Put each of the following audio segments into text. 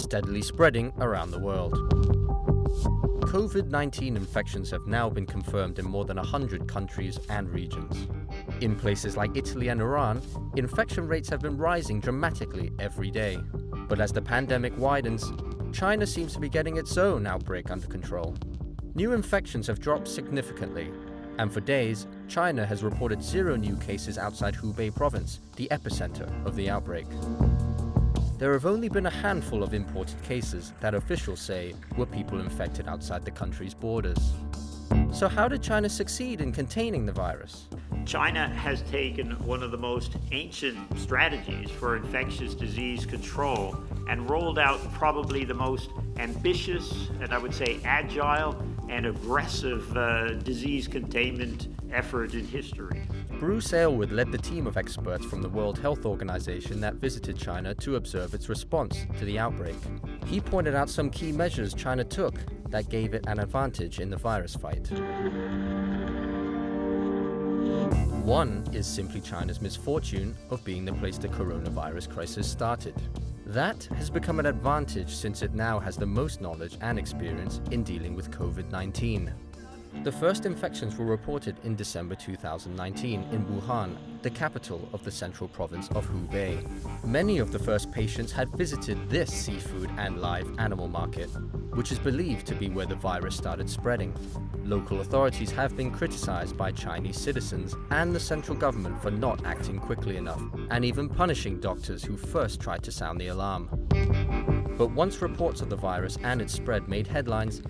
steadily spreading around the world. COVID-19 infections have now been confirmed in more than 100 countries and regions. In places like Italy and Iran, infection rates have been rising dramatically every day. But as the pandemic widens, China seems to be getting its own outbreak under control. New infections have dropped significantly, and for days, China has reported 0 new cases outside Hubei province, the epicenter of the outbreak. There have only been a handful of imported cases that officials say were people infected outside the country's borders. So how did China succeed in containing the virus? China has taken one of the most ancient strategies for infectious disease control and rolled out probably the most ambitious and I would say agile and aggressive disease containment effort in history. Bruce Aylward led the team of experts from the World Health Organization that visited China to observe its response to the outbreak. He pointed out some key measures China took that gave it an advantage in the virus fight. One is simply China's misfortune of being the place the coronavirus crisis started. That has become an advantage since it now has the most knowledge and experience in dealing with COVID-19. The first infections were reported in December 2019 in Wuhan, the capital of the central province of Hubei. Many of the first patients had visited this seafood and live animal market, which is believed to be where the virus started spreading. Local authorities have been criticized by Chinese citizens and the central government for not acting quickly enough, and even punishing doctors who first tried to sound the alarm. But once reports of the virus and its spread made headlines,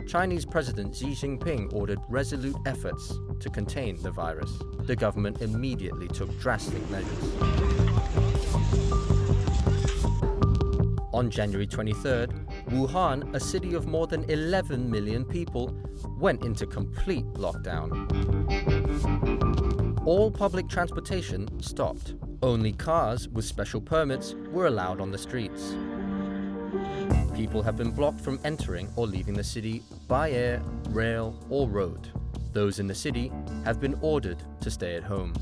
Chinese President Xi Jinping ordered resolute efforts to contain the virus. The government immediately took drastic measures. On January 23rd, Wuhan, a city of more than 11 million people, went into complete lockdown. All public transportation stopped. Only cars with special permits were allowed on the streets. People have been blocked from entering or leaving the city by air, rail, or road. Those in the city have been ordered to stay at home.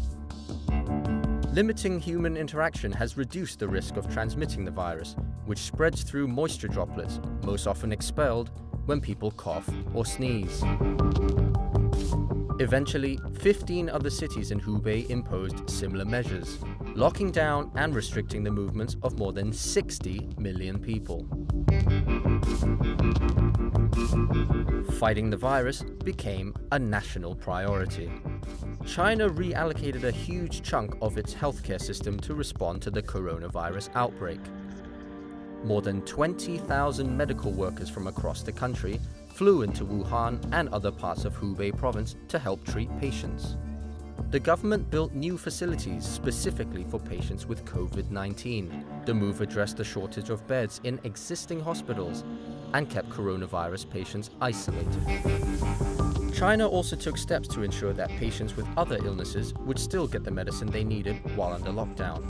Limiting human interaction has reduced the risk of transmitting the virus, which spreads through moisture droplets, most often expelled when people cough or sneeze. Eventually, 15 other cities in Hubei imposed similar measures, locking down and restricting the movements of more than 60 million people. Fighting the virus became a national priority. China reallocated a huge chunk of its healthcare system to respond to the coronavirus outbreak. More than 20,000 medical workers from across the country flew into Wuhan and other parts of Hubei province to help treat patients. The government built new facilities specifically for patients with COVID-19. The move addressed the shortage of beds in existing hospitals and kept coronavirus patients isolated. China also took steps to ensure that patients with other illnesses would still get the medicine they needed while under lockdown.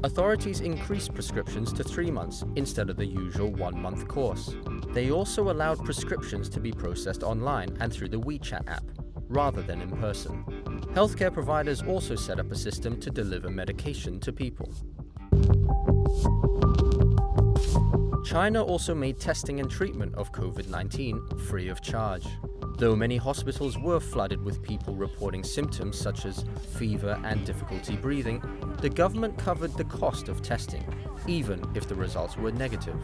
Authorities increased prescriptions to 3 months instead of the usual 1-month course. They also allowed prescriptions to be processed online and through the WeChat app, rather than in person. Healthcare providers also set up a system to deliver medication to people. China also made testing and treatment of COVID-19 free of charge. Though many hospitals were flooded with people reporting symptoms such as fever and difficulty breathing, the government covered the cost of testing, even if the results were negative.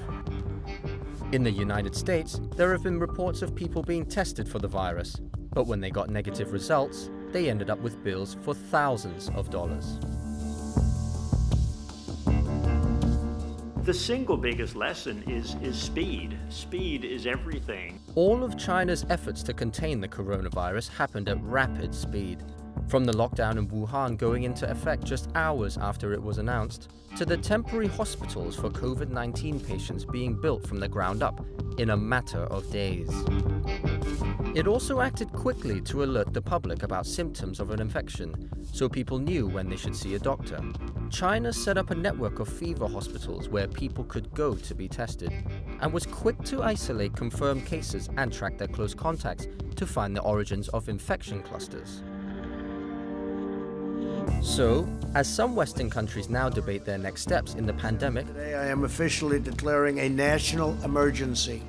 In the United States, there have been reports of people being tested for the virus, but when they got negative results, they ended up with bills for thousands of dollars. The single biggest lesson is speed. Speed is everything. All of China's efforts to contain the coronavirus happened at rapid speed. From the lockdown in Wuhan going into effect just hours after it was announced, to the temporary hospitals for COVID-19 patients being built from the ground up in a matter of days. It also acted quickly to alert the public about symptoms of an infection, so people knew when they should see a doctor. China set up a network of fever hospitals where people could go to be tested, and was quick to isolate confirmed cases and track their close contacts to find the origins of infection clusters. So, as some Western countries now debate their next steps in the pandemic, Today I am officially declaring a national emergency.